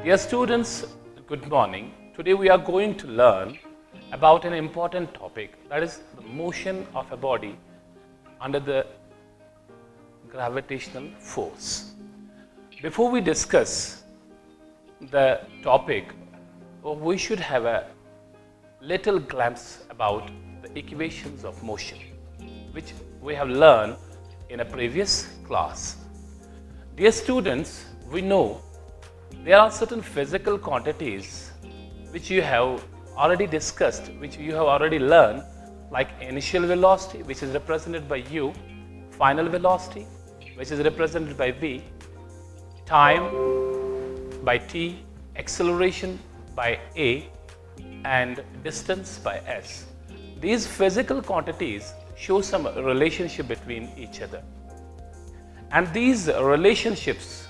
Dear students, good morning. Today we are going to learn about an important topic, that is the motion of a body under the gravitational force. Before we discuss the topic, we should have a little glimpse about the equations of motion, which we have learned in a previous class. Dear students, we know there are certain physical quantities which you have already discussed, which you have already learned, like initial velocity, which is represented by u, final velocity, which is represented by v, time by t, acceleration by a, and distance by s. These physical quantities show some relationship between each other, and these relationships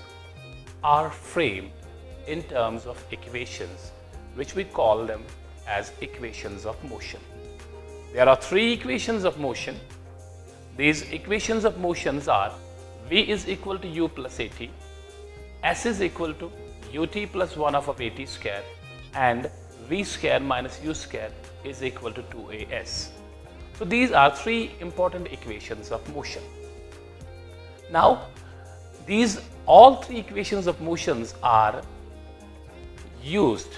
are framed in terms of equations, which we call them as equations of motion. There are three equations of motion. These equations of motions are v is equal to u plus at, s is equal to ut plus 1 of at square, and v square minus u square is equal to 2as. So these are three important equations of motion. Now, all three equations of motions are used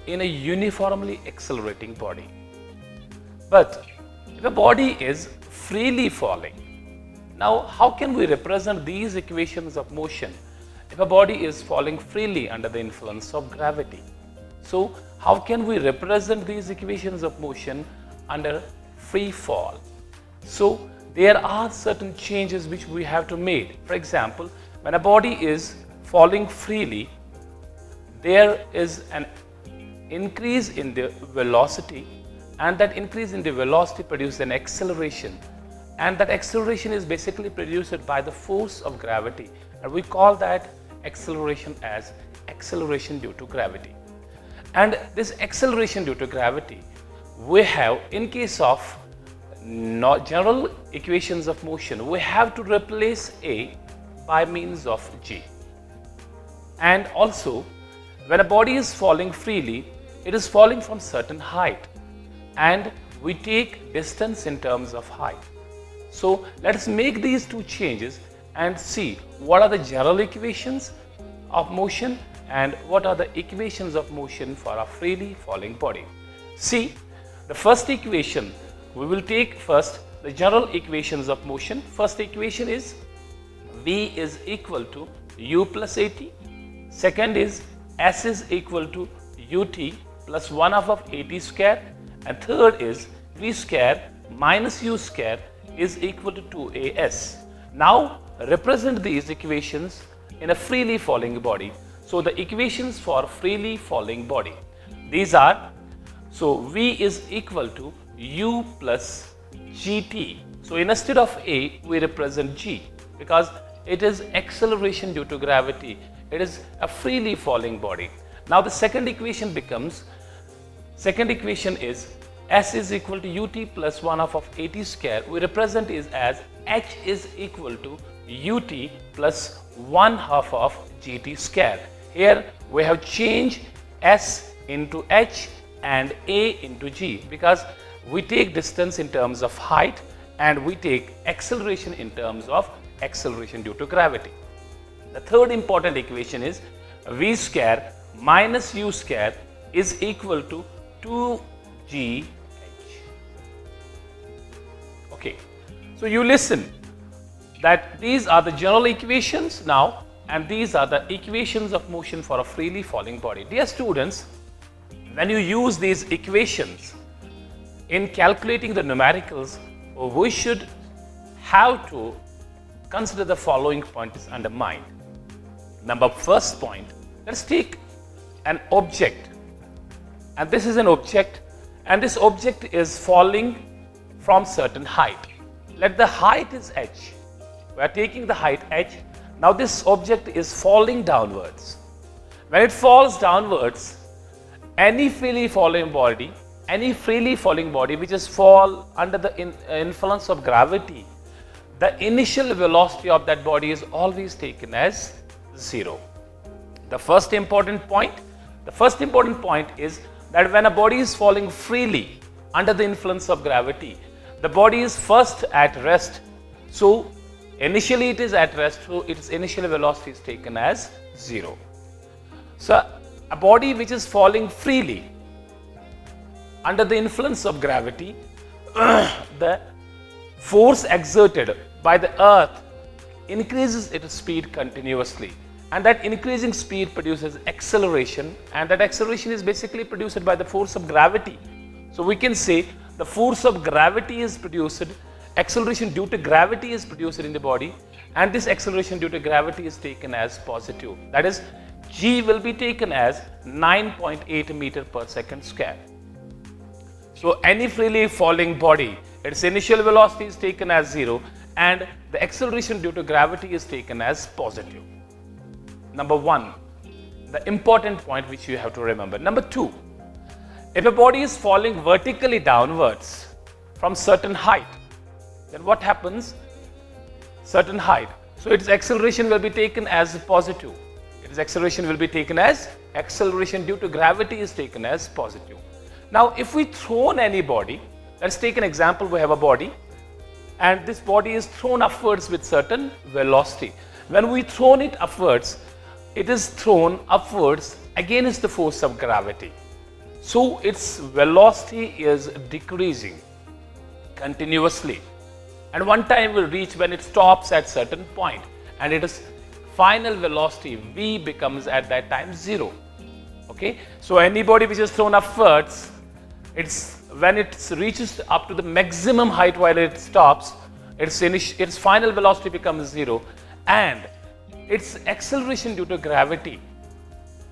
in a uniformly accelerating body. But if a body is freely falling, now how can we represent these equations of motion if a body is falling freely under the influence of gravity? So how can we represent these equations of motion under free fall? So there are certain changes which we have to make. For example, when a body is falling freely, there is an increase in the velocity, and that increase in the velocity produces an acceleration, and that acceleration is basically produced by the force of gravity, and we call that acceleration as acceleration due to gravity. And this acceleration due to gravity, we have, in case of general equations of motion, we have to replace a by means of g. And also, when a body is falling freely, it is falling from certain height, and we take distance in terms of height. So let us make these two changes and see what are the general equations of motion and what are the equations of motion for a freely falling body. See, the first equation, we will take first the general equations of motion. First equation is v is equal to u plus at. Second is s is equal to ut plus 1 of at square. And third is v square minus u square is equal to 2as. Now represent these equations in a freely falling body. So the equations for freely falling body, these are, so v is equal to u plus gt. So instead of a, we represent g, because it is acceleration due to gravity. It is a freely falling body. Now the second equation is s is equal to ut plus 1 of at square. We represent it as h is equal to ut plus 1 half of gt square. Here we have changed s into h and a into g, because we take distance in terms of height and we take acceleration in terms of acceleration due to gravity. The third important equation is v square minus u square is equal to 2gh. Okay, so you listen that these are the general equations now, and these are the equations of motion for a freely falling body. Dear students, when you use these equations in calculating the numericals, we should have to consider the following points under mind. First point, let's take an object, and this is an object, and this object is falling from certain height. Let the height is h. We are taking the height h. Now this object is falling downwards. When it falls downwards, any freely falling body which is fall under the influence of gravity, the initial velocity of that body is always taken as 0. The first important point is that when a body is falling freely under the influence of gravity, the body is first at rest. So initially it is at rest, so its initial velocity is taken as 0. So a body which is falling freely under the influence of gravity, the force exerted by the earth increases its speed continuously, and that increasing speed produces acceleration, and that acceleration is basically produced by the force of gravity. So we can say the force of gravity is produced, acceleration due to gravity is produced in the body, and this acceleration due to gravity is taken as positive. That is, g will be taken as 9.8 meter per second square. So any freely falling body, its initial velocity is taken as 0 and the acceleration due to gravity is taken as positive. Number 1, the important point which you have to remember. Number 2, if a body is falling vertically downwards from certain height, then what happens? Certain height. So its acceleration will be taken as positive. Its acceleration will be taken as acceleration due to gravity is taken as positive. Now if we thrown any body, let's take an example, we have a body and this body is thrown upwards with certain velocity. When we thrown it upwards, it is thrown upwards against the force of gravity. So its velocity is decreasing continuously, and one time will reach when it stops at certain point, and its final velocity v becomes at that time 0. Okay, so any body which is thrown upwards, when it reaches up to the maximum height while it stops, its final velocity becomes 0, and its acceleration due to gravity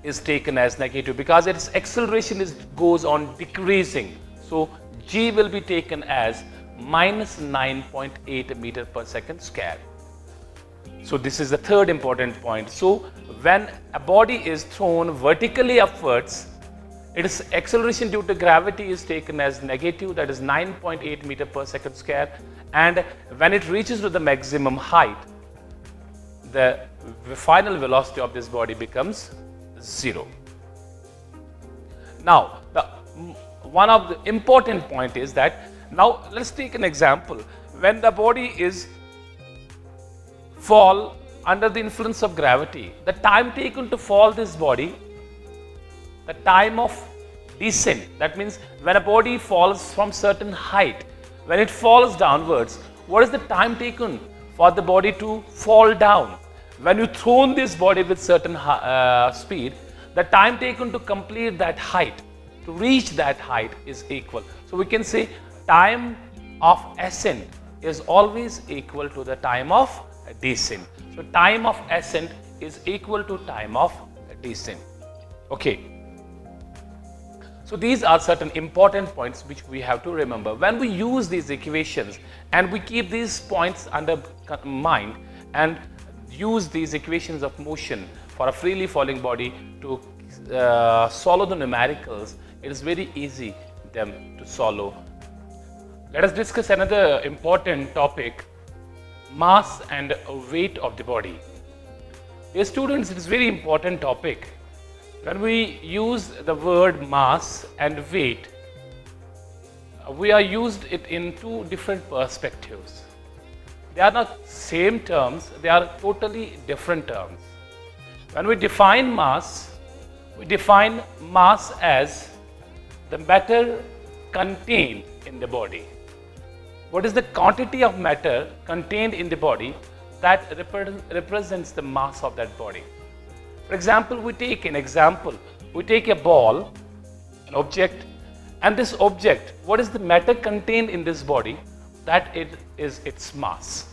is taken as negative because its acceleration goes on decreasing. So g will be taken as minus 9.8 meter per second square. So this is the third important point. So when a body is thrown vertically upwards, its acceleration due to gravity is taken as negative, that is 9.8 meter per second square, and when it reaches to the maximum height, the final velocity of this body becomes 0. Now one of the important point is that, now let's take an example. When the body is fall under the influence of gravity, the time taken to fall this body, the time of descent, that means when a body falls from certain height, when it falls downwards, what is the time taken for the body to fall down? When you thrown this body with certain speed, the time taken to complete that height, to reach that height is equal. So we can say time of ascent is always equal to the time of descent. So time of ascent is equal to time of descent. Okay. So these are certain important points which we have to remember. When we use these equations and we keep these points under mind and use these equations of motion for a freely falling body to solve the numericals, it is very easy them to solve. Let us discuss another important topic, mass and weight of the body. Dear students, it is very important topic. When we use the word mass and weight, we are used it in two different perspectives. They are not same terms, they are totally different terms. When we define mass, we define mass as the matter contained in the body. What is the quantity of matter contained in the body that represents the mass of that body? For example, we take a ball, an object, and this object, what is the matter contained in this body? That it is its mass.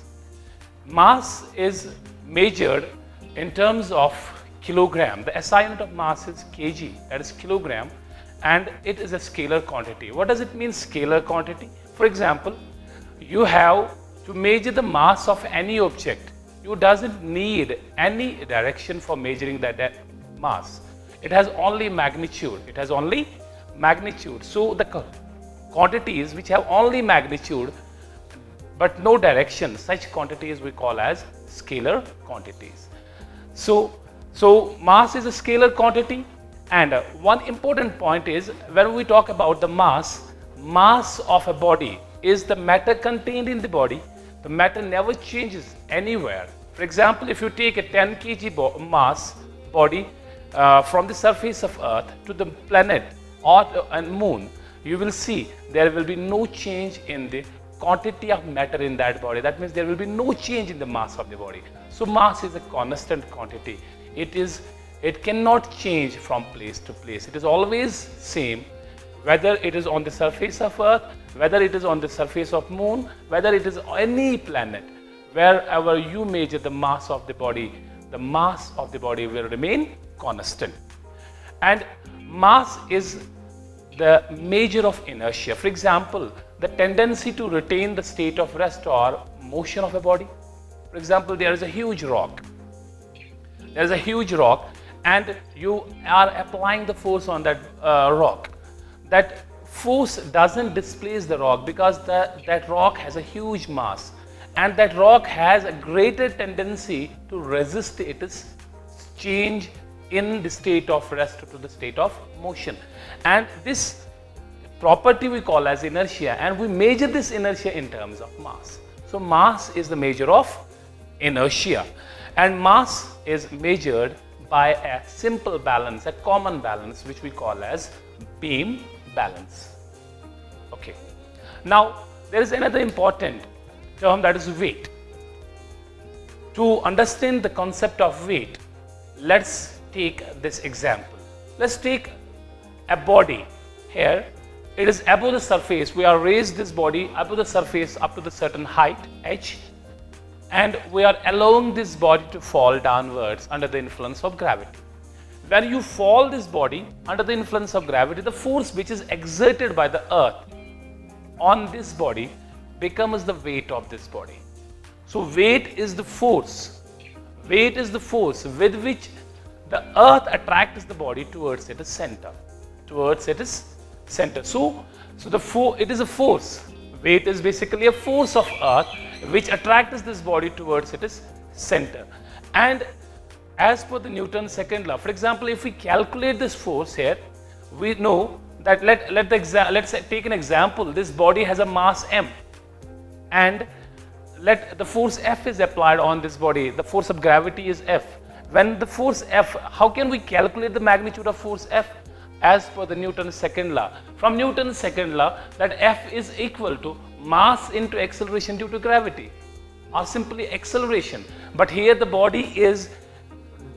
Mass is measured in terms of kilogram. The SI unit of mass is kg, that is kilogram, and it is a scalar quantity. What does it mean, scalar quantity? For example, you have to measure the mass of any object. You doesn't need any direction for measuring that mass. It has only magnitude. It has only magnitude. So the quantities which have only magnitude but no direction, such quantities we call as scalar quantities. So So mass is a scalar quantity, and one important point is when we talk about the mass of a body is the matter contained in the body. The matter never changes anywhere. For example, if you take a 10 kg mass body from the surface of Earth to the planet or and moon, you will see there will be no change in the quantity of matter in that body. That means there will be no change in the mass of the body. So mass is a constant quantity. It cannot change from place to place. It is always same, whether it is on the surface of Earth, whether it is on the surface of moon, whether it is any planet. Wherever you measure the mass of the body will remain constant. And mass is the measure of inertia. For example, the tendency to retain the state of rest or motion of a body. For example, there is a huge rock. And you are applying the force on that rock. That force doesn't displace the rock because that rock has a huge mass, and that rock has a greater tendency to resist its change in the state of rest to the state of motion. And this property we call as inertia, and we measure this inertia in terms of mass. So mass is the measure of inertia, and mass is measured by a simple balance, a common balance, which we call as beam balance. Okay. Now there is another important term, that is weight. To understand the concept of weight, let's take this example. Let's take a body here. It is above the surface. We are raised this body above the surface up to the certain height h, and we are allowing this body to fall downwards under the influence of gravity. When you fall this body under the influence of gravity, the force which is exerted by the earth on this body becomes the weight of this body. So weight is the force. Weight is the force with which the earth attracts the body towards its center. So it is a force. Weight is basically a force of earth which attracts this body towards its center. And as per the Newton's second law, for example, if we calculate this force here, we know that let's take an example. This body has a mass m, and let the force F is applied on this body. The force of gravity is F. When the force F, how can we calculate the magnitude of force F? As per the Newton's second law. From Newton's second law, that F is equal to mass into acceleration due to gravity, or simply acceleration. But here the body is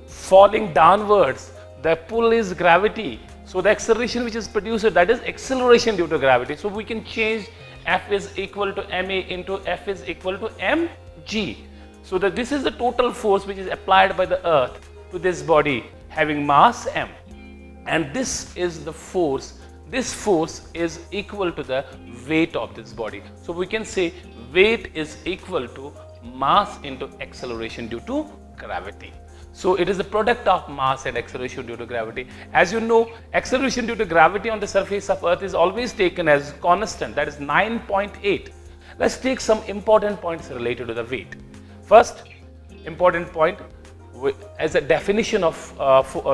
falling downwards. The pull is gravity. So the acceleration which is produced, that is acceleration due to gravity. So we can change F is equal to ma into F is equal to mg. So that this is the total force which is applied by the earth to this body having mass m. And this is the force. This force is equal to the weight of this body. So we can say weight is equal to mass into acceleration due to gravity. So it is the product of mass and acceleration due to gravity. As you know, acceleration due to gravity on the surface of Earth is always taken as constant, that is 9.8. Let's take some important points related to the weight. First important point, as a definition of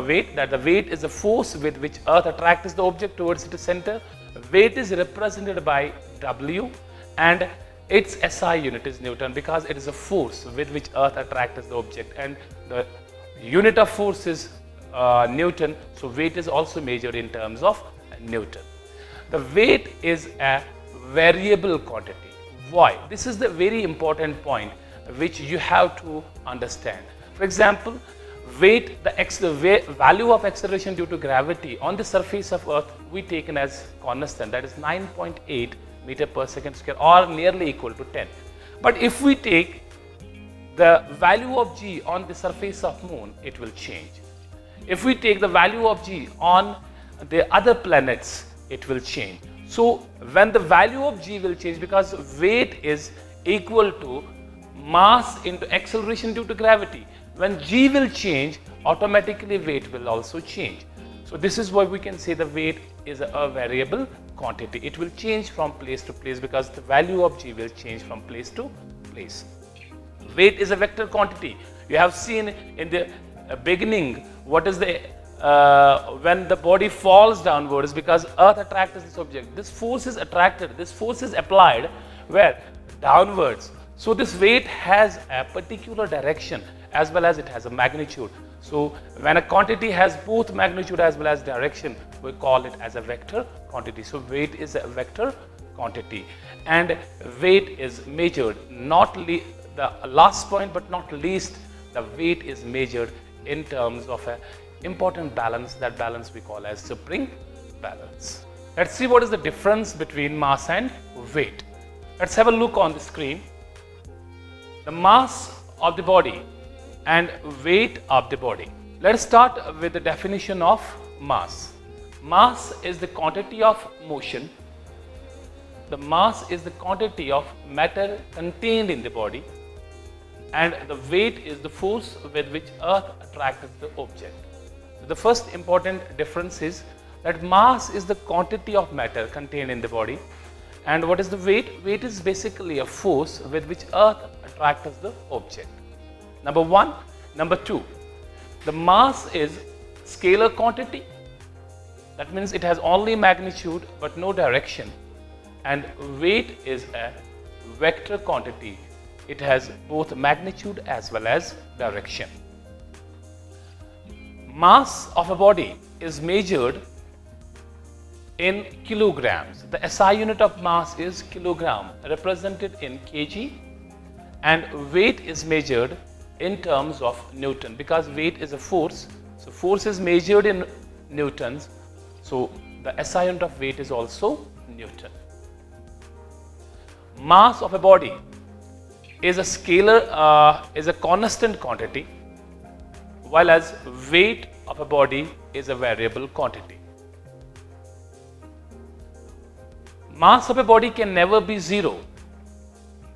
weight, that the weight is the force with which Earth attracts the object towards its center. Weight is represented by W, and its SI unit is Newton, because it is a force with which Earth attracts the object, and the unit of force is Newton. So weight is also measured in terms of Newton. The weight is a variable quantity. Why? This is the very important point which you have to understand. For example, weight, the value of acceleration due to gravity on the surface of Earth we taken as constant, that is 9.8 meter per second square, or nearly equal to 10. But if we take the value of g on the surface of moon, it will change. If we take the value of g on the other planets, it will change. So when the value of g will change, because weight is equal to mass into acceleration due to gravity, when g will change, automatically weight will also change. So this is why we can say the weight is a variable quantity. It will change from place to place because the value of g will change from place to place. Weight is a vector quantity. You have seen in the beginning, what is the when the body falls downwards, because earth attracts this object. This force is attracted, this force is applied where? Downwards. So this weight has a particular direction as well as it has a magnitude. So when a quantity has both magnitude as well as direction, we call it as a vector quantity. So weight is a vector quantity, and weight is measured, not the last point but not least, the weight is measured in terms of a important balance. That balance we call as spring balance. Let's see what is the difference between mass and weight. Let's have a look on the screen. The mass of the body and weight of the body. Let's start with the definition of mass. Mass is the quantity of motion. The mass is the quantity of matter contained in the body, and the weight is the force with which earth attracts the object. The first important difference is that mass is the quantity of matter contained in the body, and what is the weight? Weight is basically a force with which earth attracts the object. Number one. Number two, the mass is scalar quantity. That means it has only magnitude but no direction, and weight is a vector quantity. It has both magnitude as well as direction. Mass of a body is measured in kilograms. The SI unit of mass is kilogram, represented in kg, and weight is measured in terms of Newton, because weight is a force. So force is measured in newtons. So the SI unit of weight is also Newton. Mass of a body is a scalar, is a constant quantity, while as weight of a body is a variable quantity. Mass of a body can never be zero.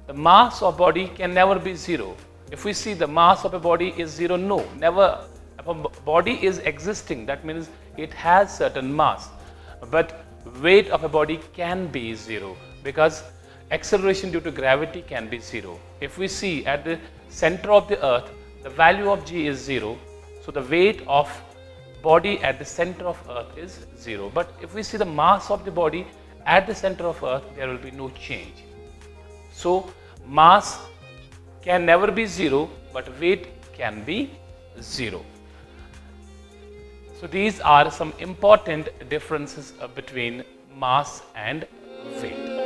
The mass of body can never be zero. If we see the mass of a body is zero, no, never. If a body is existing, that means it has certain mass. But weight of a body can be zero, because acceleration due to gravity can be zero. If we see at the center of the earth, the value of g is zero, so the weight of body at the center of earth is zero. But if we see the mass of the body at the center of earth, there will be no change. So mass can never be zero, but weight can be zero. So these are some important differences between mass and weight.